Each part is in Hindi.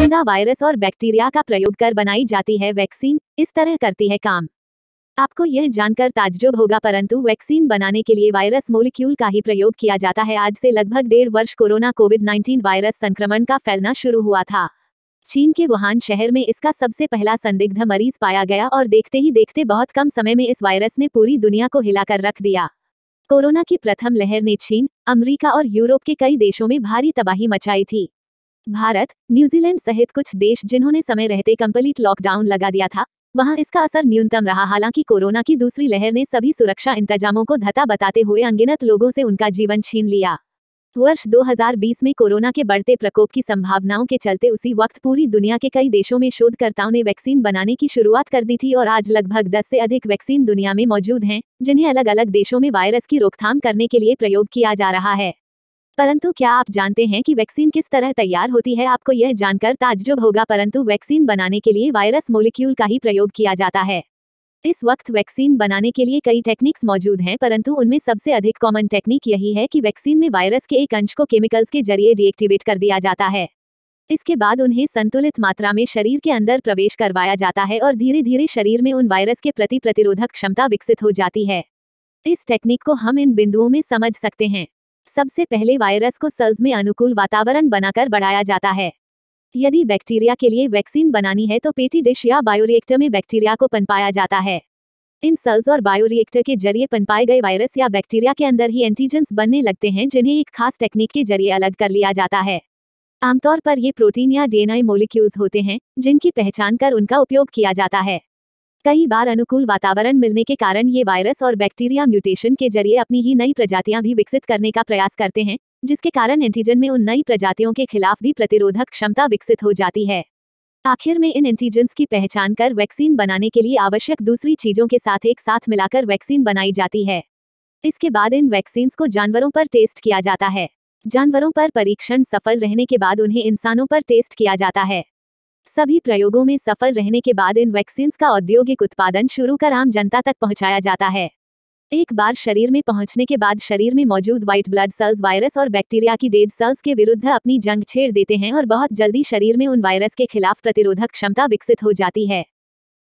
जिंदा वायरस और बैक्टीरिया का प्रयोग कर बनाई जाती है वैक्सीन, इस तरह करती है काम। आपको यह जानकर ताज्जुब होगा, परंतु वैक्सीन बनाने के लिए वायरस मोलिक्यूल का ही प्रयोग किया जाता है। आज से लगभग 1.5 वर्ष कोरोना कोविड-19 वायरस संक्रमण का फैलना शुरू हुआ था। चीन के वुहान शहर में इसका सबसे पहला संदिग्ध मरीज पाया गया और देखते ही देखते बहुत कम समय में इस वायरस ने पूरी दुनिया को हिलाकर रख दिया। कोरोना की प्रथम लहर ने चीन, अमेरिका और यूरोप के कई देशों में भारी तबाही मचाई थी। भारत, न्यूजीलैंड सहित कुछ देश जिन्होंने समय रहते कंप्लीट लॉकडाउन लगा दिया था, वहां इसका असर न्यूनतम रहा। हालांकि कोरोना की दूसरी लहर ने सभी सुरक्षा इंतजामों को धत्ता बताते हुए अनगिनत लोगों से उनका जीवन छीन लिया। वर्ष 2020 में कोरोना के बढ़ते प्रकोप की संभावनाओं के चलते उसी वक्त पूरी दुनिया के कई देशों में शोधकर्ताओं ने वैक्सीन बनाने की शुरुआत कर दी थी और आज लगभग 10 से अधिक वैक्सीन दुनिया में मौजूद हैं, जिन्हें अलग अलग देशों में वायरस की रोकथाम करने के लिए प्रयोग किया जा रहा है। परंतु क्या आप जानते हैं कि वैक्सीन किस तरह तैयार होती है? आपको यह जानकर ताज्जुब होगा, परंतु वैक्सीन बनाने के लिए वायरस मोलिक्यूल का ही प्रयोग किया जाता है। इस वक्त वैक्सीन बनाने के लिए कई टेक्निक्स मौजूद हैं, परंतु उनमें सबसे अधिक कॉमन टेक्निक यही है कि वैक्सीन में वायरस के एक अंश को केमिकल्स के जरिए डीएक्टिवेट कर दिया जाता है। इसके बाद उन्हें संतुलित मात्रा में शरीर के अंदर प्रवेश करवाया जाता है और धीरे धीरे शरीर में उन वायरस के प्रति प्रतिरोधक क्षमता विकसित हो जाती है। इस टेक्निक को हम इन बिंदुओं में समझ सकते हैं। सबसे पहले वायरस को सेल्स में अनुकूल वातावरण बनाकर बढ़ाया जाता है। यदि बैक्टीरिया के लिए वैक्सीन बनानी है तो पेटी डिश या बायोरिएक्टर में बैक्टीरिया को पनपाया जाता है। इन सेल्स और बायोरिएक्टर के जरिए पनपाए गए वायरस या बैक्टीरिया के अंदर ही एंटीजेंस बनने लगते हैं, जिन्हें एक खास टेक्निक के जरिए अलग कर लिया जाता है। आमतौर पर ये प्रोटीन या डीएनए मॉलिक्यूल्स होते हैं, जिनकी पहचान कर उनका उपयोग किया जाता है। कई बार अनुकूल वातावरण मिलने के कारण ये वायरस और बैक्टीरिया म्यूटेशन के जरिए अपनी ही नई प्रजातियां भी विकसित करने का प्रयास करते हैं, जिसके कारण एंटीजन में उन नई प्रजातियों के खिलाफ भी प्रतिरोधक क्षमता विकसित हो जाती है। आखिर में इन एंटीजेंस की पहचान कर वैक्सीन बनाने के लिए आवश्यक दूसरी चीजों के साथ एक साथ मिलाकर वैक्सीन बनाई जाती है। इसके बाद इन वैक्सीन्स को जानवरों पर टेस्ट किया जाता है। जानवरों पर परीक्षण सफल रहने के बाद उन्हें इंसानों पर टेस्ट किया जाता है। सभी प्रयोगों में सफल रहने के बाद इन वैक्सीन्स का औद्योगिक उत्पादन शुरू कर आम जनता तक पहुंचाया जाता है। एक बार शरीर में पहुंचने के बाद शरीर में मौजूद व्हाइट ब्लड सेल्स वायरस और बैक्टीरिया की डेड सेल्स के विरुद्ध अपनी जंग छेड़ देते हैं और बहुत जल्दी शरीर में उन वायरस के खिलाफ प्रतिरोधक क्षमता विकसित हो जाती है।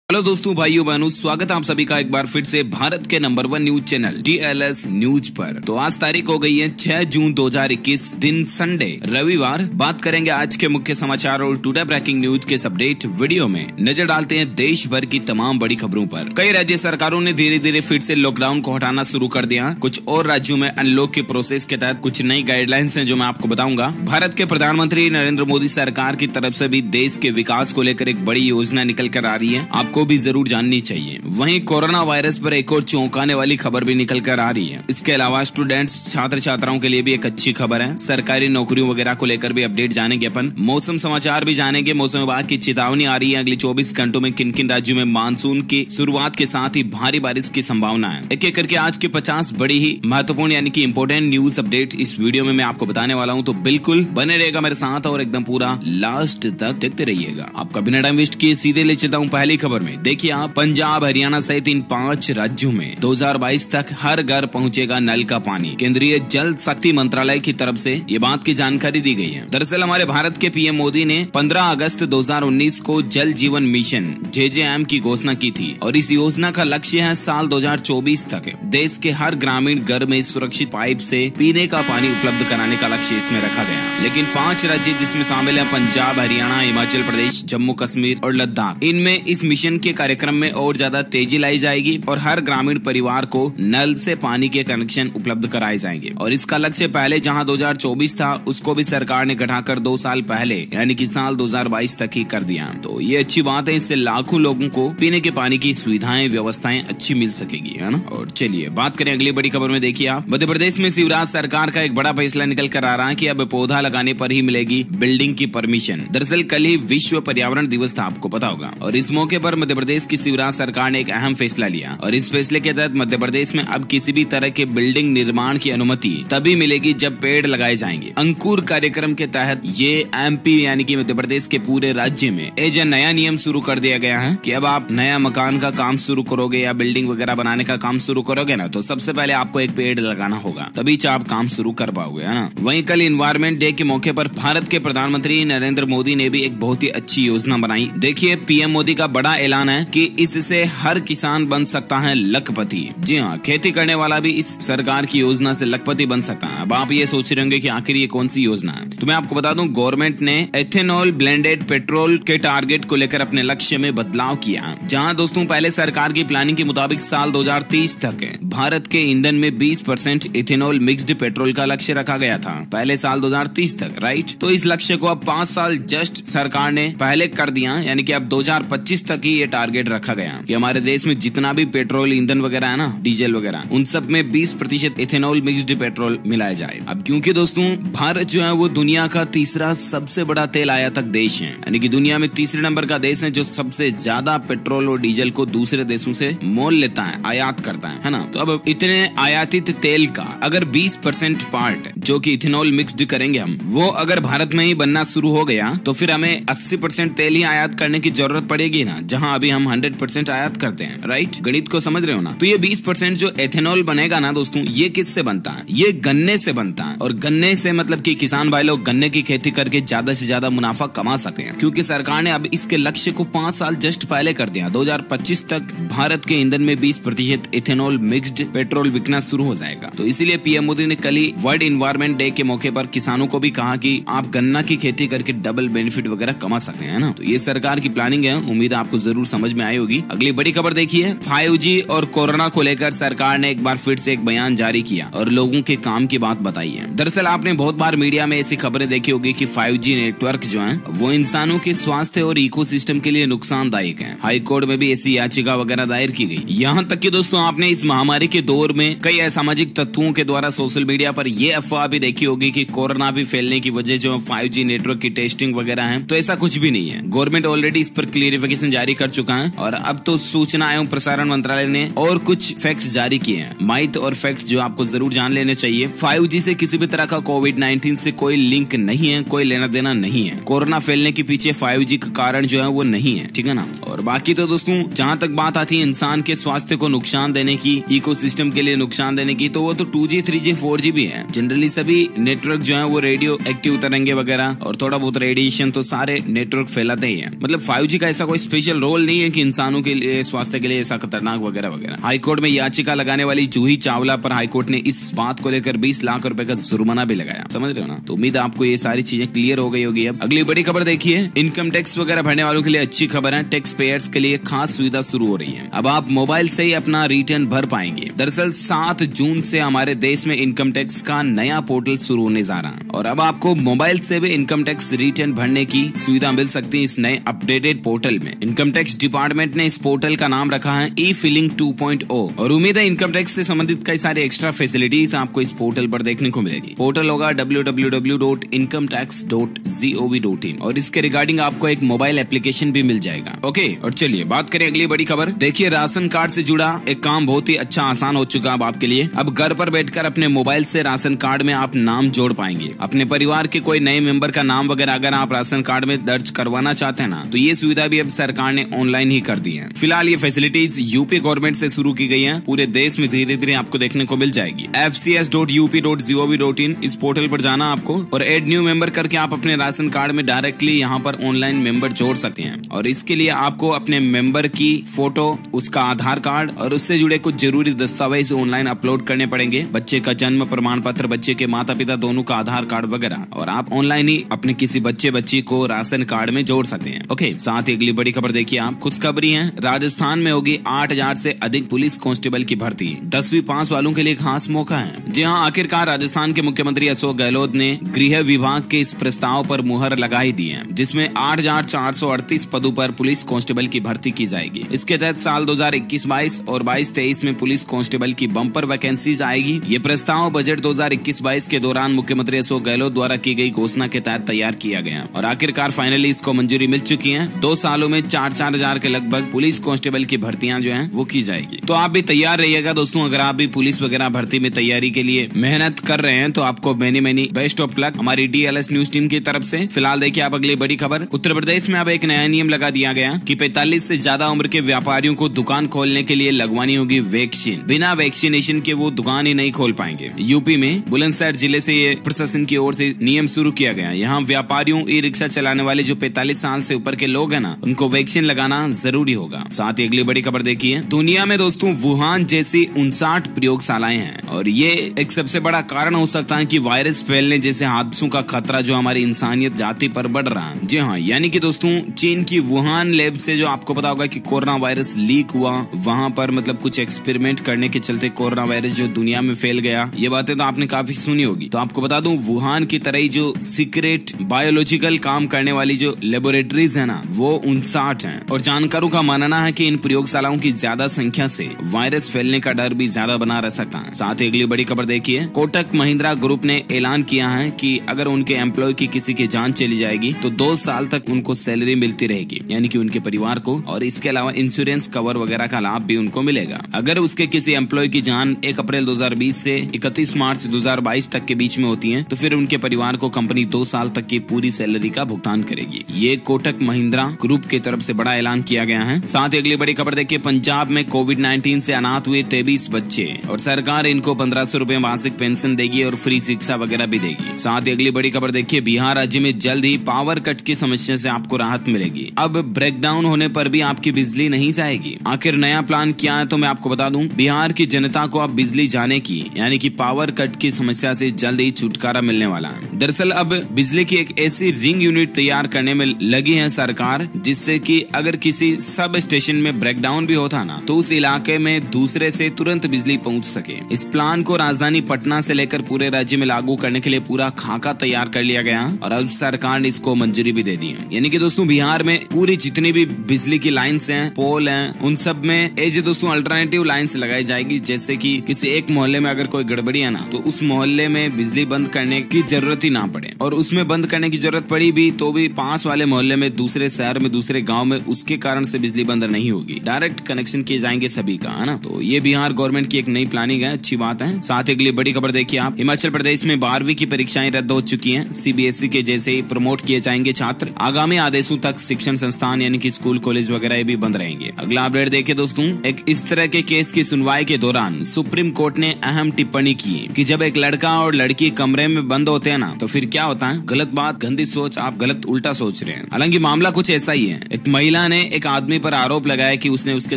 हेलो दोस्तों, भाइयों बहनों, स्वागत है आप सभी का एक बार फिर से भारत के number 1 news channel DLS news पर। तो आज तारीख हो गई है 6 जून 2021, दिन संडे, रविवार। बात करेंगे आज के मुख्य समाचार और टुडे ब्रेकिंग न्यूज के अपडेट वीडियो में नजर डालते हैं देश भर की तमाम बड़ी खबरों पर। कई राज्य सरकारों ने धीरे धीरे फिर से लॉकडाउन को हटाना शुरू कर दिया। कुछ और राज्यों में अनलॉक के प्रोसेस के तहत कुछ नई गाइडलाइंस हैं जो मैं आपको बताऊंगा। भारत के प्रधानमंत्री नरेंद्र मोदी सरकार की तरफ से भी देश के विकास को लेकर एक बड़ी योजना निकल कर आ रही है, आपको भी जरूर जाननी चाहिए। वहीं कोरोना वायरस पर एक और चौंकाने वाली खबर भी निकल कर आ रही है। इसके अलावा स्टूडेंट्स, छात्र छात्राओं के लिए भी एक अच्छी खबर है। सरकारी नौकरियों वगैरह को लेकर भी अपडेट जानेंगे अपन। मौसम समाचार भी जानेंगे। मौसम विभाग की चेतावनी आ रही है अगले 24 घंटों में किन किन राज्यों में मानसून की शुरुआत के साथ ही भारी बारिश की संभावना है। एक एक करके आज के 50 बड़ी ही महत्वपूर्ण यानी कि इंपोर्टेंट न्यूज अपडेट इस वीडियो में मैं आपको बताने वाला हूँ, तो बिल्कुल बने रहेगा मेरे साथ और एकदम पूरा लास्ट तक देखते रहिएगा। आपका बिना टाइम वेस्ट किए सीधे ले चलता हूँ पहली खबर में। देखिए आप, पंजाब, हरियाणा सहित इन 5 राज्यों में 2022 तक हर घर पहुंचेगा नल का पानी। केंद्रीय जल शक्ति मंत्रालय की तरफ से ये बात की जानकारी दी गई है। दरअसल हमारे भारत के पीएम मोदी ने 15 अगस्त 2019 को जल जीवन मिशन JJM की घोषणा की थी और इस योजना का लक्ष्य है साल 2024 तक देश के हर ग्रामीण घर में सुरक्षित पाइप से पीने का पानी उपलब्ध कराने का लक्ष्य इसमें रखा गया। लेकिन 5 राज्य जिसमें शामिल है पंजाब, हरियाणा, हिमाचल प्रदेश, जम्मू कश्मीर और लद्दाख, इनमें इस मिशन के कार्यक्रम में और ज्यादा तेजी लाई जाएगी और हर ग्रामीण परिवार को नल से पानी के कनेक्शन उपलब्ध कराए जाएंगे। और इसका लक्ष्य पहले जहां 2024 था उसको भी सरकार ने घटाकर 2 साल पहले यानी कि साल 2022 तक ही कर दिया। तो ये अच्छी बात है, इससे लाखों लोगों को पीने के पानी की सुविधाएं, व्यवस्थाएं अच्छी मिल सकेगी, है ना। और चलिए बात करें अगली बड़ी खबर में। देखिए आप, मध्य प्रदेश में शिवराज सरकार का एक बड़ा फैसला निकल कर आ रहा है कि अब पौधा लगाने पर ही मिलेगी बिल्डिंग की परमिशन। दरअसल कल ही विश्व पर्यावरण दिवस था, आपको पता होगा, और इस मौके पर मध्य प्रदेश की शिवराज सरकार ने एक अहम फैसला लिया और इस फैसले के तहत मध्य प्रदेश में अब किसी भी तरह के बिल्डिंग निर्माण की अनुमति तभी मिलेगी जब पेड़ लगाए जाएंगे। अंकुर कार्यक्रम के तहत ये एमपी यानी कि मध्य प्रदेश के पूरे राज्य में एक नया नियम शुरू कर दिया गया है कि अब आप नया मकान का काम शुरू करोगे या बिल्डिंग वगैरह बनाने का काम शुरू करोगे ना, तो सबसे पहले आपको एक पेड़ लगाना होगा, तभी आप काम शुरू कर पाओगे, है ना। वहीं कल इन्वायरमेंट डे के मौके पर भारत के प्रधानमंत्री नरेंद्र मोदी ने भी एक बहुत ही अच्छी योजना बनाई। देखिए, पीएम मोदी का बड़ा ऐलान है कि इससे हर किसान बन सकता है लखपति। जी हाँ, खेती करने वाला भी इस सरकार की योजना से लखपति बन सकता है। अब आप ये सोच रहे होंगे कि आखिर ये कौन सी योजना है, तो मैं आपको बता दूं, गवर्नमेंट ने एथेनॉल ब्लेंडेड पेट्रोल के टारगेट को लेकर अपने लक्ष्य में बदलाव किया। जहां दोस्तों पहले सरकार की प्लानिंग के मुताबिक साल 2030 तक भारत के ईंधन में 20% इथेनॉल मिक्स्ड पेट्रोल का लक्ष्य रखा गया था, पहले साल 2030 तक, राइट। तो इस लक्ष्य को अब 5 साल जस्ट सरकार ने पहले कर दिया, यानी कि अब 2025 तक ही ये टारगेट रखा गया कि हमारे देश में जितना भी पेट्रोल ईंधन वगैरह है ना, डीजल वगैरह, उन सब में 20% इथेनॉल मिक्स्ड पेट्रोल मिलाया जाए। अब क्योंकि दोस्तों भारत जो है वो दुनिया का तीसरा सबसे बड़ा तेल आयातक देश है, यानी कि दुनिया में तीसरे नंबर का देश है जो सबसे ज्यादा पेट्रोल और डीजल को दूसरे देशों से मोल लेता है, आयात करता है ना। तो अब इतने आयातित तेल का अगर 20% पार्ट जो कि इथेनॉल मिक्स्ड करेंगे हम, वो अगर भारत में ही बनना शुरू हो गया तो फिर हमें 80% तेल ही आयात करने की जरूरत पड़ेगी ना, जहां अभी हम 100% आयात करते हैं, राइट। गणित को समझ रहे हो ना। तो ये 20% जो एथेनॉल बनेगा ना दोस्तों, ये किससे बनता है? ये गन्ने से बनता है। और गन्ने से मतलब कि किसान भाई लोग गन्ने की खेती करके ज्यादा से ज्यादा मुनाफा कमा सकते हैं, क्योंकि सरकार ने अब इसके लक्ष्य को 5 साल जस्ट पहले कर दिया। 2025 तक भारत के ईंधन में 20% इथेनॉल मिक्स्ड पेट्रोल बिकना शुरू हो जाएगा। तो इसीलिए पीएम मोदी ने कल ही वर्ल्ड इन्वायरमेंट डे के मौके पर किसानों को भी कहा कि आप गन्ना की खेती करके डबल बेनिफिट वगैरह कमा सकते हैं ना। तो ये सरकार की प्लानिंग है, उम्मीद है आपको जरूर समझ में आई होगी। अगली बड़ी खबर देखिए, 5G और कोरोना को लेकर सरकार ने एक बार फिर से एक बयान जारी किया और लोगों के काम की बात बताई है। दरअसल आपने बहुत बार मीडिया में ऐसी खबरें देखी होगी कि 5G नेटवर्क जो है वो इंसानों के स्वास्थ्य और इकोसिस्टम के लिए नुकसानदायक है। हाई कोर्ट में भी ऐसी याचिका वगैरह दायर की गई। यहाँ तक कि दोस्तों आपने इस महामारी के दौर में कई असामाजिक तत्वों के द्वारा सोशल मीडिया पर यह अफवाह भी देखी होगी कि कोरोना भी फैलने की वजह जो 5G नेटवर्क की टेस्टिंग वगैरह है, तो ऐसा कुछ भी नहीं है। गवर्नमेंट ऑलरेडी इस पर क्लियरिफिकेशन जारी कर चुका है और अब तो सूचना एवं प्रसारण मंत्रालय ने और कुछ फैक्ट जारी किए हैं, माइथ और फैक्ट जो आपको जरूर जान लेने चाहिए। 5G से किसी भी तरह का कोविड-19 से कोई लिंक नहीं है, कोई लेना देना नहीं है। कोरोना फैलने के पीछे 5G का कारण जो है वो नहीं है, ठीक है ना। और बाकी तो दोस्तों जहां तक बात आती है इंसान के स्वास्थ्य को नुकसान देने की, इकोसिस्टम के लिए नुकसान देने की, तो वो तो 2G 3G 4G भी है। जनरली सभी नेटवर्क जो है वो रेडियो एक्टिव तरंगे वगैरह और थोड़ा बहुत रेडिएशन तो सारे नेटवर्क फैलाते ही हैं। मतलब 5G का ऐसा कोई स्पेशल रोल नहीं है कि इंसानों के लिए, स्वास्थ्य के लिए ऐसा खतरनाक वगैरह वगैरह। हाईकोर्ट में याचिका लगाने वाली जूही चावला पर हाईकोर्ट ने इस बात को लेकर 20 लाख रुपए का जुर्माना भी लगाया, समझ रहे हो ना। तो उम्मीद है आपको ये सारी चीजें क्लियर हो गई होगी। अब अगली बड़ी खबर देखिए, इनकम टैक्स वगैरह भरने वालों के लिए अच्छी खबर है। टैक्स पेयर्स के लिए खास सुविधा शुरू हो रही है। अब आप मोबाइल से ही अपना रिटर्न भर पाएंगे। दरअसल 7 जून से हमारे देश में इनकम टैक्स का नया पोर्टल शुरू होने जा रहा है और अब आपको मोबाइल से भी इनकम टैक्स रिटर्न भरने की सुविधा मिल सकती है इस नए अपडेटेड पोर्टल में। इनकम टैक्स डिपार्टमेंट ने इस पोर्टल का नाम रखा है ई-फिलिंग 2.0 और उम्मीद है इनकम टैक्स से संबंधित कई सारे एक्स्ट्रा फैसिलिटीज आपको इस पोर्टल पर देखने को मिलेगी। पोर्टल होगा www.incometax.gov.in और इसके रिगार्डिंग आपको एक मोबाइल एप्लीकेशन भी मिल जाएगा। ओके, और चलिए बात करें अगली बड़ी खबर। देखिए, राशन कार्ड से जुड़ा एक काम बहुत ही अच्छा आसान हो चुका है अब आपके लिए। अब घर पर बैठकर अपने मोबाइल से राशन कार्ड में आप नाम जोड़ पाएंगे। अपने परिवार के कोई नए मेंबर का नाम वगैरह अगर आप राशन कार्ड में दर्ज करवाना चाहते हैं ना, तो ये सुविधा भी अब सरकार ने ऑनलाइन ही कर दी है। फिलहाल ये फैसिलिटीज यूपी गवर्नमेंट से शुरू की गई है, पूरे देश में धीरे धीरे आपको देखने को मिल जाएगी। fcs.up.gov.in इस पोर्टल पर जाना आपको और एड न्यू मेंबर करके आप अपने राशन कार्ड में डायरेक्टली यहाँ पर ऑनलाइन मेंबर जोड़ सकते हैं। और इसके लिए आपको अपने मेंबर की फोटो, उसका आधार कार्ड और उससे जुड़े कुछ जरूरी दस्तावेज ऑनलाइन अपलोड करने पड़ेंगे। बच्चे का जन्म प्रमाण पत्र, बच्चे के माता पिता दोनों का आधार कार्ड वगैरह, और आप ऑनलाइन ही अपने किसी बच्चे बच्ची को राशन कार्ड में जोड़ सकते हैं। ओके, साथ ही अगली बड़ी खबर देखिए आप। खुशखबरी है, राजस्थान में होगी 8000 से अधिक पुलिस कांस्टेबल की भर्ती। 10वीं पास वालों के लिए खास मौका है। जी हाँ, आखिरकार राजस्थान के मुख्यमंत्री अशोक गहलोत ने गृह विभाग के इस प्रस्ताव पर मुहर लगाई दी है, जिसमें 8438 पदों पर पुलिस कांस्टेबल की भर्ती की जाएगी। इसके तहत साल 2021-22 और 22-23 में पुलिस कांस्टेबल की बम्पर वैकेंसीज आएगी। ये प्रस्ताव बजट 2021-22 के दौरान मुख्यमंत्री अशोक गहलोत द्वारा की गई घोषणा के तहत तैयार किया गया और आखिरकार फाइनली इसको मंजूरी मिल चुकी है। 2 सालों में 4-4 हजार के लगभग पुलिस कांस्टेबल की भर्तियां जो है वो की जाएगी। तो आप भी तैयार रहिएगा दोस्तों। अगर आप भी पुलिस वगैरह भर्ती में तैयारी के लिए मेहनत कर रहे हैं तो आपको मेनी बेस्ट ऑफ लक हमारी DLS न्यूज टीम की तरफ से। फिलहाल देखिए आप अगली बड़ी खबर। उत्तर प्रदेश में अब एक नया नियम लगा दिया गया कि 45 से ज्यादा उम्र के व्यापारियों को दुकान खोलने के लिए लगवानी होगी वैक्सीन। बिना वैक्सीनेशन के वो दुकान ही नहीं खोल पाएंगे। यूपी में बुलंदशहर जिले से ये प्रशासन की ओर से नियम शुरू किया गया। यहाँ व्यापारियों, ई रिक्शा चलाने वाले जो 45 साल से ऊपर के लोग हैं ना, उनको वैक्सीन लगाना जरूरी होगा। साथ ही अगली बड़ी खबर देखिए। दुनिया में दोस्तों वुहान जैसी 59 प्रयोगशालाएं हैं और ये एक सबसे बड़ा कारण हो सकता है कि वायरस फैलने जैसे हादसों का खतरा जो हमारी इंसानियत जाति पर बढ़ रहा है। जी हाँ, यानी कि दोस्तों चीन की वुहान लैब से जो आपको पता होगा कि कोरोना वायरस लीक हुआ, वहां पर मतलब कुछ एक्सपेरिमेंट करने के चलते कोरोना वायरस जो दुनिया में फैल गया। ये बातें तो आपने काफी सुनी होगी। तो आपको बता दूं वुहान की तरह ही जो सीक्रेट बायोलॉजिकल काम करने वाली जो लेबोरेटरीज है ना, वो 59 हैं और जानकारों का मानना है कि इन प्रयोगशालाओं की ज्यादा संख्या से वायरस फैलने का डर भी ज्यादा बना रह सकता है। साथ ही अगली बड़ी खबर देखिए। कोटक महिंद्रा ग्रुप ने ऐलान किया है कि अगर उनके एम्प्लॉय की किसी की जान चली जाएगी तो 2 साल तक उनको सैलरी मिलती रहेगी, यानी कि उनके परिवार को, और इसके अलावा इंश्योरेंस कवर वगैरह का लाभ भी उनको मिलेगा। अगर उसके किसी एम्प्लॉय की जान 1 अप्रैल 2020 से 31 मार्च 2022 तक के बीच में होती है तो फिर उनके परिवार को कंपनी 2 साल तक की पूरी सैलरी का भुगतान करेगी। ये कोटक महिंद्रा ग्रुप की तरफ से बड़ा ऐलान किया गया है। साथ ही अगली बड़ी खबर देखिए। पंजाब में कोविड-19 से अनाथ हुए 23 बच्चे और सरकार इनको 1500 रुपए मासिक पेंशन देगी और फ्री शिक्षा वगैरह भी देगी। साथ ही अगली बड़ी खबर देखिए। बिहार राज्य में जल्द ही पावर कट की समस्या से आपको राहत मिलेगी। अब ब्रेकडाउन होने पर भी आपकी बिजली नहीं जाएगी। आखिर नया प्लान क्या है तो मैं आपको बता दूं। बिहार की जनता को अब बिजली जाने की यानी कि पावर कट की समस्या से जल्द ही छुटकारा मिलने वाला है। दरअसल अब बिजली की एक ऐसी रिंग यूनिट तैयार करने में लगी है सरकार, जिससे कि अगर किसी सब स्टेशन में ब्रेकडाउन भी होता ना तो उस इलाके में दूसरे से तुरंत बिजली पहुंच सके। इस प्लान को राजधानी पटना से लेकर पूरे राज्य में लागू करने के लिए पूरा खाका तैयार कर लिया गया और अब सरकार ने इसको मंजूरी भी दे दी है। यानी कि दोस्तों बिहार में पूरी जितनी भी बिजली की लाइन्स हैं, पोल हैं, उन सब में ये जो दोस्तों अल्टरनेटिव लाइन्स लगाई जाएगी। जैसे कि किसी एक मोहल्ले में अगर कोई गड़बड़ी है ना तो उस मोहल्ले में बिजली बंद करने की जरूरत ही ना पड़े, और उसमें बंद करने की जरूरत पड़ी भी तो भी पास वाले मोहल्ले में, दूसरे शहर में, दूसरे गाँव में उसके कारण से बिजली बंद नहीं होगी। डायरेक्ट कनेक्शन किए जाएंगे सभी का, है ना। तो ये बिहार गवर्नमेंट की एक नई प्लानिंग है, अच्छी बात है। साथ ही अगली बड़ी खबर देखिए आप। हिमाचल प्रदेश में 12वीं की परीक्षाएं रद्द हो चुकी हैं। CBSE के जैसे ही प्रमोट किए जाएंगे छात्र। आगामी आदेशों तक शिक्षण संस्थान यानी कि स्कूल, कॉलेज वगैरह भी बंद रहेंगे। अगला अपडेट देखिए दोस्तों। एक इस तरह के केस की सुनवाई के दौरान सुप्रीम कोर्ट ने अहम टिप्पणी की कि जब एक लड़का और लड़की कमरे में बंद होते हैं ना तो फिर क्या होता है, गलत बात, गंदी सोच, आप गलत उल्टा सोच रहे हैं। हालांकि मामला कुछ ऐसा ही है। एक महिला ने एक आदमी पर आरोप लगाया कि उसने उसके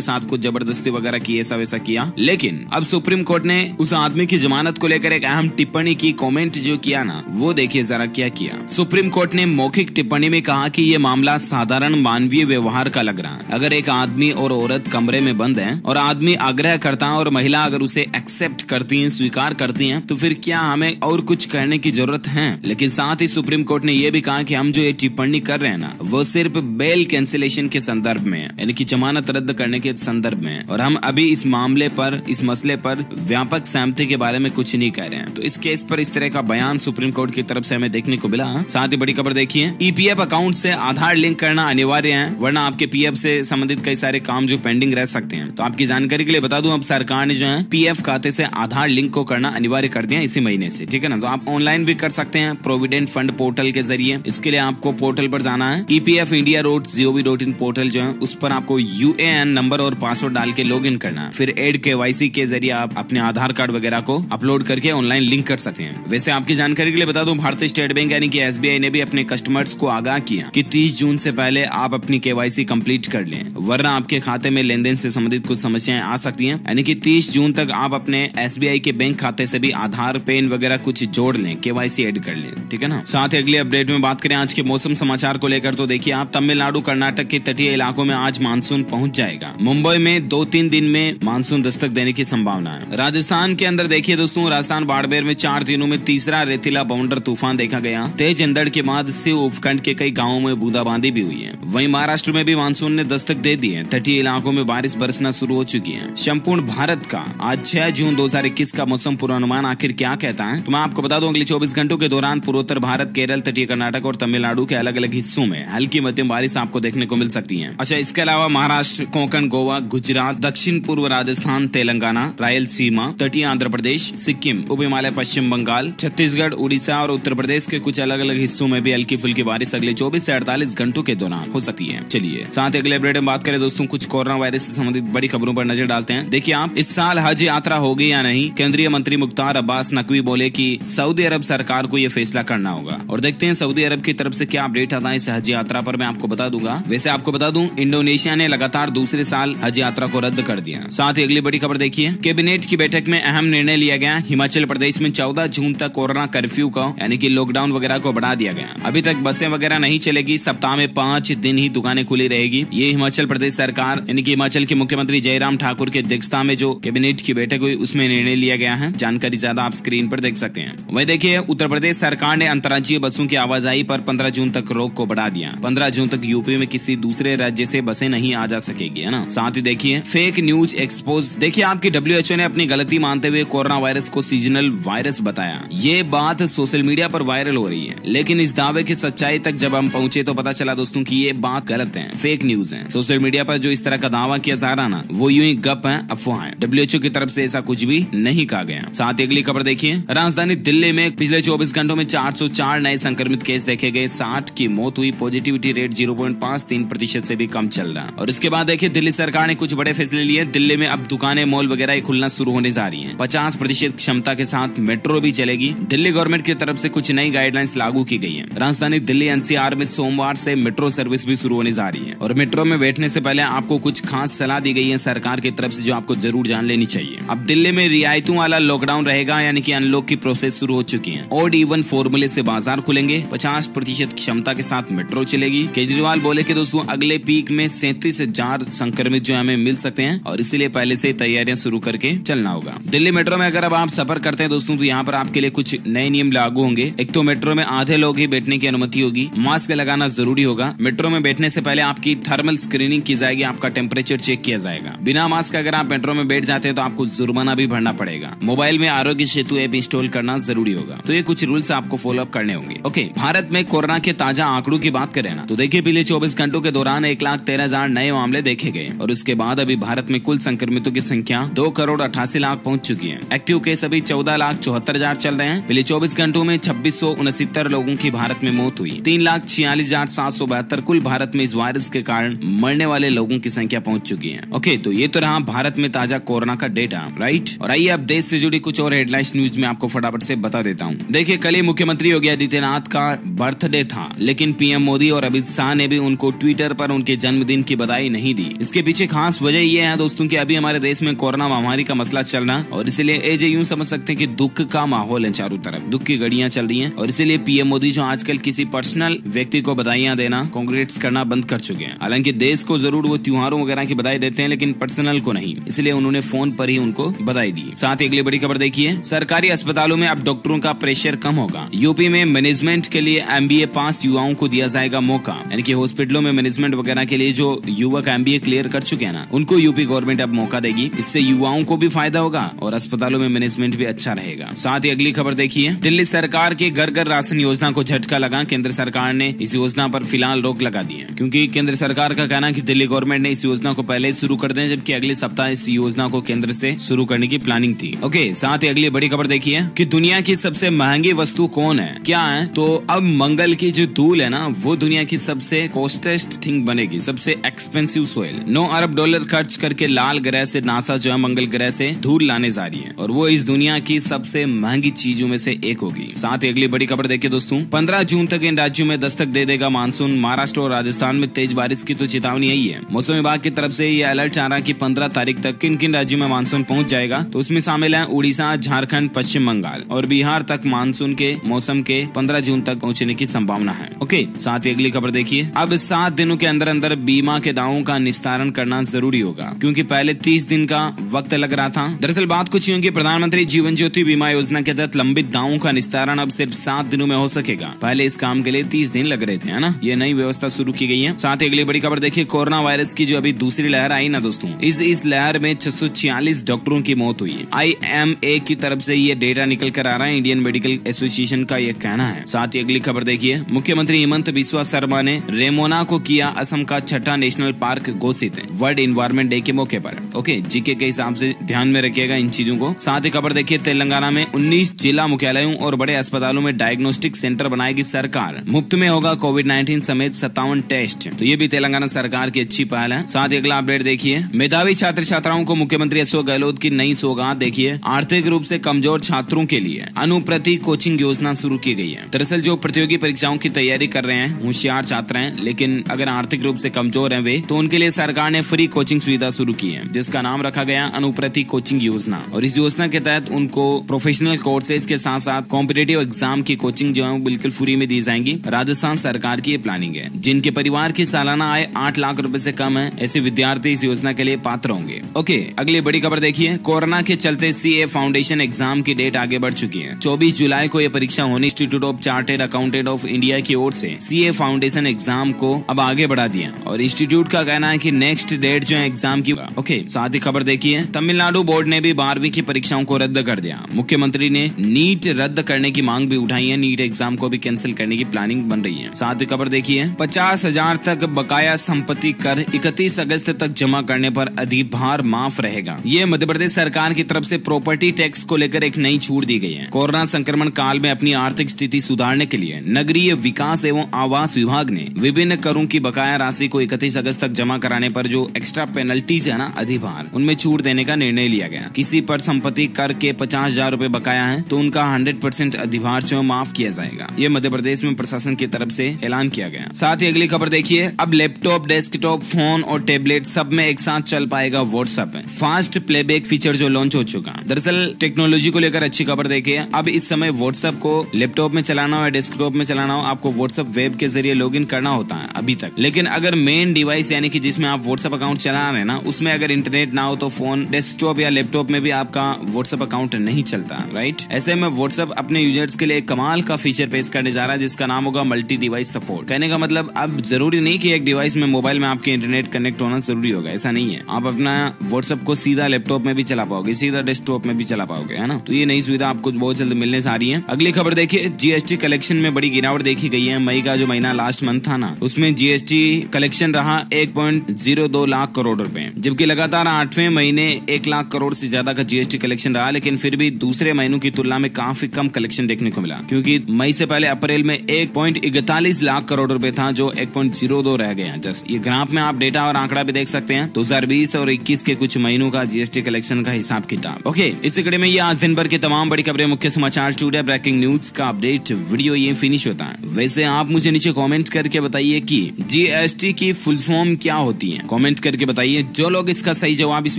साथ कुछ जबरदस्ती वगैरह की, ऐसा वैसा किया। लेकिन अब सुप्रीम कोर्ट ने उस आदमी की जमानत को लेकर एक अहम टिप्पणी की, कमेंट जो किया ना, वो देखिए जरा क्या किया। सुप्रीम कोर्ट ने मौखिक टिप्पणी में कहा कि ये मामला साधारण मानवीय व्यवहार का लग रहा है। अगर एक आदमी और औरत कमरे में बंद हैं और आदमी आग्रह करता है और महिला अगर उसे एक्सेप्ट करती है, स्वीकार करती है, तो फिर क्या हमें और कुछ करने की जरूरत है। लेकिन साथ ही सुप्रीम कोर्ट ने यह भी कहा कि हम जो ये टिप्पणी कर रहे हैं ना वो सिर्फ बेल कैंसिलेशन के संदर्भ में है, यानी कि जमानत रद्द करने के संदर्भ में है, और हम अभी इस मामले पर, इस मसले पर व्यापक सहमति के बारे में कुछ नहीं कह रहे हैं। तो इस केस पर इस तरह का बयान सुप्रीम कोर्ट की तरफ से हमें देखने को मिला। साथ ही बड़ी खबर देखिए। EPF अकाउंट से आधार लिंक करना अनिवार्य है, वरना आपके PF से संबंधित कई सारे काम जो पेंडिंग रह सकते हैं। तो आपकी जानकारी के लिए बता दूं, अब सरकार ने जो है PF खाते से आधार लिंक को करना अनिवार्य कर दिया इसी महीने से, ठीक है ना। तो आप ऑनलाइन भी कर सकते हैं प्रोविडेंट फंड पोर्टल के जरिए। इसके लिए आपको पोर्टल पर जाना है, EPFindia.gov.in पोर्टल जो है उस पर आपको UAN नंबर और पासवर्ड डाल के लॉगिन करना है। फिर एड KYC के जरिए आप अपने आधार कार्ड वगैरह को अपलोड करके ऑनलाइन लिंक कर सकते हैं। वैसे आपकी जानकारी के लिए बता दूं, भारतीय स्टेट बैंक यानी कि SBI ने भी अपने कस्टमर्स को आगाह किया कि 30 जून से पहले आप अपनी KYC कंप्लीट कर लें, वरना आपके खाते में लेन देन से संबंधित कुछ समस्याएं आ सकती हैं। यानी कि 30 जून तक आप अपने SBI के बैंक खाते से भी आधार, पेन वगैरह कुछ जोड़ लें, KYC ऐड कर लें, ठीक है ना। साथ ही अगले अपडेट में बात करें आज के मौसम समाचार को लेकर, तो देखिए आप, तमिलनाडु, कर्नाटक के तटीय इलाकों में आज मानसून पहुंच जाएगा। मुंबई में 2-3 दिन में मानसून दस्तक देने की संभावना है। राजस्थान के अंदर देखिए दोस्तों, राजस्थान बाड़मेर में 4 दिनों में तीसरा रेतीला बाउंडर तूफान देखा गया। तेज अंधड़ के बाद शिव उपखंड के कई गाँवों में बूंदाबांदी भी हुई है। वहीं महाराष्ट्र में भी मानसून ने दस्तक दे दी है। तटीय इलाकों में बारिश बरसना शुरू हो चुकी है। संपूर्ण संपूर्ण भारत का आज 6 जून 2021 का मौसम पूर्वानुमान आखिर क्या कहता है, तो मैं आपको बता दूं अगले 24 घंटों के दौरान पूर्वोत्तर भारत, केरल, तटीय कर्नाटक और तमिलनाडु के अलग अलग हिस्सों में हल्की मध्यम बारिश आपको देखने को मिल सकती है। अच्छा, इसके अलावा महाराष्ट्र, कोंकण, गोवा, गुजरात, दक्षिण पूर्व राजस्थान, तेलंगाना, रायलसीमा, तटीय आंध्र प्रदेश, सिक्किम, उप हिमालय, पश्चिम बंगाल, छत्तीसगढ़, उड़ीसा और उत्तर प्रदेश के कुछ अलग अलग हिस्सों में भी हल्की फुल्की बारिश अगले 24 से 48 घंटों के दौरान हो सकती है। चलिए साथ ही अगले अपडेट में बात करें दोस्तों, कुछ कोरोना वायरस से संबंधित बड़ी खबरों पर नजर डालते हैं। देखिए आप, इस साल हज यात्रा होगी या नहीं, केंद्रीय मंत्री मुख्तार अब्बास नकवी बोले कि सऊदी अरब सरकार को यह फैसला करना होगा। और देखते हैं सऊदी अरब की तरफ से क्या अपडेट आता है इस हज यात्रा पर, मैं आपको बता दूंगा। वैसे आपको बता दूं, इंडोनेशिया ने लगातार दूसरे साल हज यात्रा को रद्द कर दिया। साथ ही अगली बड़ी खबर देखिए, कैबिनेट की बैठक में अहम निर्णय लिया गया। हिमाचल प्रदेश में 14 जून तक कोरोना कर्फ्यू को यानी कि लॉकडाउन वगैरह को बढ़ा दिया गया। अभी तक बसें वगैरह नहीं चलेगी, सप्ताह में 5 दिन ही दुकानें खुली रहेगी। ये हिमाचल प्रदेश सरकार यानी कि हिमाचल के मुख्यमंत्री जयराम ठाकुर की अध्यक्षता में जो कैबिनेट की बैठक हुई उसमें निर्णय लिया गया है। जानकारी ज्यादा आप स्क्रीन पर देख सकते हैं। वही देखिए, उत्तर प्रदेश सरकार ने अंतर्राज्यीय बसों की आवाजाही पर 15 जून तक रोक को बढ़ा दिया। 15 जून तक यूपी में किसी दूसरे राज्य से बसें नहीं आ जा सकेगी, है ना। साथ ही देखिए, फेक न्यूज एक्सपोज। देखिए आपकी WHO ने अपनी गलती मानते हुए कोरोना वायरस को सीजनल वायरस बताया। ये बात सोशल मीडिया पर वायरल हो रही है, लेकिन इस दावे की सच्चाई तक जब हम पहुंचे तो पता चला दोस्तों कि ये बात गलत है, फेक न्यूज है। सोशल मीडिया पर जो इस तरह का दावा किया जा रहा ना, वो यूं ही गप है, अफवाह है। WHO की तरफ से ऐसा कुछ भी नहीं कहा गया। साथ ही अगली खबर देखिए, राजधानी दिल्ली में पिछले 24 घंटों में 404 नए संक्रमित केस देखे गए, 60 की मौत हुई। पॉजिटिविटी रेट 0.53% से भी कम चल रहा है। और इसके बाद देखिए, दिल्ली सरकार ने कुछ बड़े फैसले लिए। दिल्ली में अब दुकानें, मॉल वगैरह खुलना शुरू होने जा रही है। 50% क्षमता के साथ मेट्रो भी चलेगी। दिल्ली गवर्नमेंट की तरफ से कुछ नई गाइडलाइंस लागू की गई है। राजधानी दिल्ली NCR में सोमवार से मेट्रो सर्विस भी शुरू होने जा रही है। और मेट्रो में बैठने से पहले आपको कुछ खास सलाह दी गई है सरकार की तरफ से, जो आपको जरूर जान लेनी चाहिए। अब दिल्ली में रियायतों वाला लॉकडाउन रहेगा, यानी कि अनलॉक की प्रोसेस शुरू हो चुकी है। ऑड इवन फॉर्मूले से बाजार खुलेंगे। 50% क्षमता के साथ मेट्रो चलेगी। केजरीवाल बोले कि दोस्तों अगले पीक में 37,000 संक्रमित जो हमें मिल सकते हैं, और इसीलिए पहले से तैयारियां शुरू करके चलना होगा। दिल्ली मेट्रो में अगर अब आप सफर करते हैं दोस्तों, तो यहाँ पर आपके लिए कुछ नए नियम लागू होंगे। एक तो मेट्रो में आधे लोग ही बैठने की अनुमति होगी। मास्क लगाना जरूरी होगा। मेट्रो में बैठने से पहले आपकी थर्मल स्क्रीनिंग की जाएगी, आपका टेम्परेचर चेक किया जाएगा। बिना मास्क अगर आप मेट्रो में बैठ जाते हैं तो आपको जुर्माना भी भरना पड़ेगा। मोबाइल में आरोग्य सेतु ऐप इंस्टॉल करना जरूरी होगा। तो ये कुछ रूल्स आपको फॉलो अप करने होंगे। ओके, भारत में कोरोना के ताजा आंकड़ों की बात करें ना, तो देखिए पिछले 24 घंटों के दौरान 1,13,000 नए मामले देखे गए। और उसके बाद अभी भारत में कुल संक्रमितों की संख्या 2,88,00,000 पहुंच चुकी है। एक्टिव केस अभी 14,74,000 चल रहे हैं। पिछले 24 घंटों में 2669 लोगों की भारत में मौत हुई। 3,46,772 कुल भारत में इस वायरस के कारण मरने वाले लोगों की संख्या पहुंच चुकी है। ओके, तो ये तो रहा भारत में ताजा कोरोना का डेटा, राइट। और आइए अब देश से जुड़ी कुछ और हेडलाइंस न्यूज में आपको फटाफट से बता देता हूँ। देखिए, कल ही मुख्यमंत्री योगी आदित्यनाथ का बर्थडे था, लेकिन PM मोदी और अमित शाह ने भी उनको ट्विटर पर उनके जन्मदिन की बधाई नहीं दी। इसके पीछे खास वजह ये है दोस्तों कि अभी हमारे देश में कोरोना महामारी का मसला चल रहा, और इसलिए यूं समझ सकते हैं कि दुख का माहौल है, चारों तरफ दुख की घड़ियां चल रही हैं। और इसलिए PM मोदी जो आजकल किसी पर्सनल व्यक्ति को बधाइयां देना, कांग्रेट्स करना बंद कर चुके हैं। हालांकि देश को जरूर वो त्योहारों वगैरह की बधाई देते हैं, लेकिन पर्सनल को नहीं, इसलिए उन्होंने फोन पर ही उनको बधाई दी। साथ ही अगली बड़ी खबर देखिए, सरकारी अस्पतालों में अब डॉक्टरों का प्रेशर कम होगा। यूपी में मैनेजमेंट के लिए MBA पास युवाओं को दिया जाएगा मौका, यानी कि हॉस्पिटलों में मैनेजमेंट वगैरह के लिए जो युवक MBA क्लियर कर चुके हैं ना, उनको यूपी गवर्नमेंट अब मौका देगी। इससे युवाओं को भी फायदा होगा और अस्पतालों में मैनेजमेंट भी अच्छा रहेगा। साथ ही अगली खबर देखिए, दिल्ली सरकार की घर घर राशन योजना को झटका लगा। केंद्र सरकार ने इस योजना पर फिलहाल रोक लगा दी है, क्योंकि केंद्र सरकार का कहना है कि दिल्ली गवर्नमेंट ने इस योजना को पहले शुरू कर दें, जबकि अगले सप्ताह इस योजना को केंद्र से शुरू करने की प्लानिंग थी। ओके, साथ ही अगली बड़ी खबर देखिए कि दुनिया की सबसे महंगी वस्तु कौन है, क्या है, तो अब मंगल की जो धूल है ना, वो दुनिया की सबसे कॉस्टेस्ट थिंग बनेगी, सबसे एक्सपेंसिव सोइल। 9 अरब डॉलर खर्च करके लाल ग्रह से नासा जो है मंगल ग्रह से धूल लाने जा रही है, और वो इस दुनिया की सबसे महंगी चीजों में से एक होगी। साथ ही अगली बड़ी खबर देखिए दोस्तों, 15 जून तक इन राज्यों में दस्तक दे देगा मानसून। महाराष्ट्र और राजस्थान में तेज बारिश की तो चेतावनी आई है। मौसम विभाग की तरफ से ये अलर्ट आ रहा कि 15 तारीख तक किन किन राज्यों में मानसून पहुंच जाएगा, तो उसमें शामिल है उड़ीसा, झारखंड, पश्चिम बंगाल और बिहार तक मानसून के मौसम के 15 जून तक पहुंचने की संभावना है। ओके, साथ ही अगली खबर देखिए, अब 7 दिनों के अंदर अंदर बीमा के दावों का निस्तारण करना जरूरी होगा, क्योंकि पहले 30 दिन का वक्त लग रहा था। दरअसल बात कुछ यूं कि प्रधानमंत्री जीवन ज्योति बीमा योजना के तहत लंबित दावों का निस्तारण अब सिर्फ 7 दिनों में हो सकेगा। पहले इस काम के लिए 30 दिन लग रहे थे, है ना। ये नई व्यवस्था शुरू की गई है। साथ ही अगली बड़ी खबर देखिए, कोरोना वायरस की जो अभी दूसरी लहर आई ना दोस्तों, इस लहर में में 646 डॉक्टरों की मौत हुई है। IMA की तरफ से ये डेटा निकल कर आ रहा है, इंडियन मेडिकल एसोसिएशन का ये कहना है। साथ ही अगली खबर देखिए, मुख्यमंत्री हेमंत बिस्वा शर्मा ने रेमोना को किया असम का छठा नेशनल पार्क घोषित वर्ल्ड एनवायरमेंट डे के मौके पर। ओके, जीके के हिसाब से ध्यान में रखिएगा इन चीजों को। साथ ही खबर देखिए, तेलंगाना में 19 जिला मुख्यालयों और बड़े अस्पतालों में डायग्नोस्टिक सेंटर बनाएगी सरकार, मुफ्त में होगा कोविड-19 समेत 57 टेस्ट। तो ये भी तेलंगाना सरकार की अच्छी पहल है। साथ ही अगला अपडेट देखिए, मेधावी छात्र छात्राओं को मुख्यमंत्री अशोक गहलोत की नई सौगात देखिए, आर्थिक रूप से कमजोर छात्रों के लिए अनुप्रति कोचिंग योजना शुरू की गई है। दरअसल जो प्रतियोगी परीक्षाओं की तैयारी कर रहे हैं, होशियार छात्र हैं, लेकिन अगर आर्थिक रूप से कमजोर हैं वे, तो उनके लिए सरकार ने फ्री कोचिंग सुविधा शुरू की है, जिसका नाम रखा गया अनुप्रति कोचिंग योजना। और इस योजना के तहत उनको प्रोफेशनल कोर्सेज के साथ साथ कॉम्पिटिटिव एग्जाम की कोचिंग जो है बिल्कुल फ्री में दी जाएंगी। राजस्थान सरकार की ये प्लानिंग है। जिनके परिवार की सालाना आय 8 लाख रुपए से कम है, ऐसे विद्यार्थी इस योजना के लिए पात्र होंगे। ओके, अगली बड़ी खबर देखिए, कोरोना के चलते CA फाउंडेशन एग्जाम की डेट आगे बढ़ चुकी है। 24 जुलाई को यह परीक्षा होनी। Institute of chartered accountant of India की ओर से CA फाउंडेशन एग्जाम को अब आगे बढ़ा दिया और इंस्टीट्यूट का कहना है कि नेक्स्ट डेट जो है एग्जाम की। ओके, साथ ही खबर देखिए, तमिलनाडु बोर्ड ने भी 12वीं की परीक्षाओं को रद्द कर दिया। मुख्यमंत्री ने नीट रद्द करने की मांग भी उठाई है, नीट एग्जाम को भी कैंसिल करने की प्लानिंग बन रही है। साथ ही खबर देखिए, 50,000 तक बकाया संपत्ति कर 31 अगस्त तक जमा करने पर अधिभार माफ रहेगा। ये मध्य प्रदेश सरकार की तरफ से प्रॉपर्टी टैक्स को लेकर एक नई छूट दी गई है। कोरोना संक्रमण काल में अपनी आर्थिक स्थिति सुधारने के लिए नगरीय विकास एवं आवास विभाग ने विभिन्न करों की बकाया राशि को 31 अगस्त तक जमा कराने पर जो एक्स्ट्रा पेनल्टीज है ना, अधिभार, उनमें छूट देने का निर्णय लिया गया। किसी पर संपत्ति कर के 50,000 रूपए बकाया है तो उनका 100% अधिभार जो माफ किया जाएगा। ये मध्य प्रदेश में प्रशासन की तरफ से ऐलान किया गया। साथ ही अगली खबर देखिए, अब लैपटॉप, डेस्कटॉप, फोन और टेबलेट सब में एक साथ चल पाएगा व्हाट्सएप। फास्ट प्लेबैक फीचर जो लॉन्च हो चुका। दरअसल टेक्नोलॉजी को लेकर अच्छी खबर देखिए, अब इस समय व्हाट्सएप को लैपटॉप में चलाना हो या डेस्कटॉप में चलाना हो, आपको व्हाट्सएप वेब के जरिए लॉगिन करना होता है अभी तक। लेकिन अगर मेन डिवाइस यानी कि जिसमें आप व्हाट्सएप अकाउंट चला रहे हैं ना, उसमें अगर इंटरनेट ना हो तो फोन, डेस्कटॉप या लैपटॉप में भी आपका व्हाट्सएप अकाउंट नहीं चलता, राइट। ऐसे में व्हाट्सएप अपने यूजर्स के लिए कमाल का फीचर पेश करने जा रहा है, जिसका नाम होगा मल्टी डिवाइस सपोर्ट। कहने का मतलब अब जरूरी नहीं कि एक डिवाइस में, मोबाइल में आपके इंटरनेट कनेक्ट होना जरूरी होगा, ऐसा नहीं है। आप अपना व्हाट्सएप को सीधा लैपटॉप में भी चला पाओगे, सीधा डेस्कटॉप में भी चला पाओगे, है ना। तो ये नई सुविधा आपको बहुत जल्द मिलने से आ रही है। अगली खबर देखिए, GST कलेक्शन में बड़ी गिरावट देखी गई है। मई का जो महीना लास्ट मंथ था ना, उसमें GST कलेक्शन रहा 1.02 लाख करोड़ रुपए, जबकि लगातार 8वें महीने 1 लाख करोड़ से ज्यादा का GST कलेक्शन रहा। लेकिन फिर भी दूसरे महीनों की तुलना में काफी कम कलेक्शन देखने को मिला, क्योंकि मई से पहले अप्रैल में 1.41 लाख करोड़ रुपए था, जो 1.02 रह गया। जस्ट ये ग्राफ में आप डेटा और आंकड़ा भी देख सकते हैं 2020 और 21 के कुछ महीनों का GST कलेक्शन का हिसाब किताब। ओके, इसी कड़ी में ये आज दिन भर की तमाम बड़ी खबरें, मुख्य समाचार, टुडे ब्रेकिंग न्यूज का अपडेट वीडियो ये फिनिश होता है। वैसे आप मुझे नीचे कमेंट करके बताइए कि GST की फुल फॉर्म क्या होती है, कमेंट करके बताइए। जो लोग इसका सही जवाब इस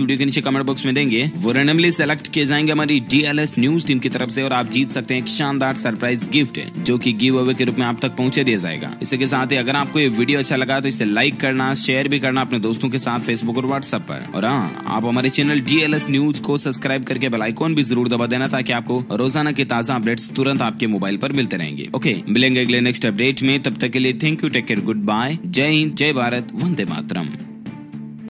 वीडियो के नीचे कमेंट बॉक्स में देंगे, वो रैंडमली सेलेक्ट किए जाएंगे हमारी DLS न्यूज टीम की तरफ से, और आप जीत सकते हैं एक शानदार सरप्राइज गिफ्ट, जो कि गिव अवे के रूप में आप तक पहुंचे दिया जाएगा। इसी के साथ ही अगर आपको ये वीडियो अच्छा लगा तो इसे लाइक करना, शेयर भी करना अपने दोस्तों के साथ फेसबुक और व्हाट्सएप पर। और हाँ, आप हमारे चैनल DLS न्यूज को सब्सक्राइब करके बेल आइकॉन भी जरूर दबा देना, ताकि आपको रोजाना के ताजा अपडेट्स तुरंत आपके मोबाइल पर मिलते रहेंगे। ओके, मिलेंगे अगले नेक्स्ट अपडेट में, तब तक के लिए thank you, take care, good bye, जय हिंद, जय भारत, वंदे मातरम।